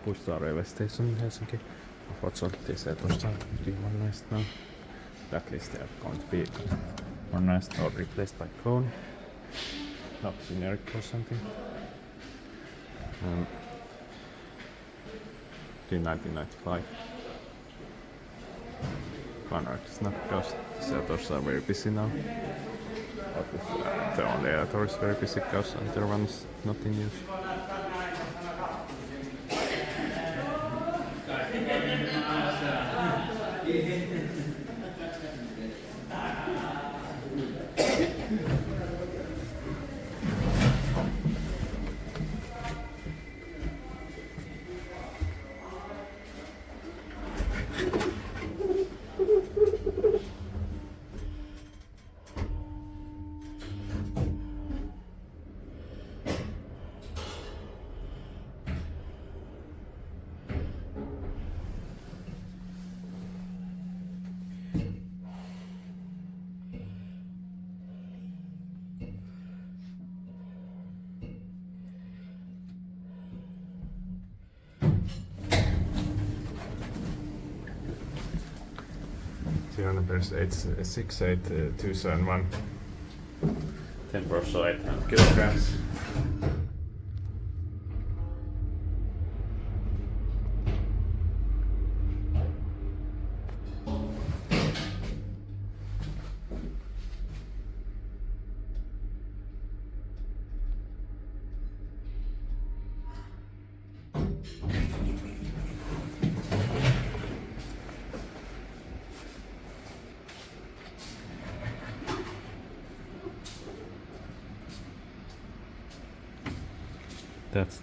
Puistola railway station in Helsinki. Unfortunately, they said it was time to be modernized now. At least they are going to be modernized or replaced by Kone, not generic or something. In 1995. Finland is not because the theaters are very busy now. But if, the only theater is very busy because the other one is not in use. Serial number is 868271. 10 parcel 800 kilograms. That's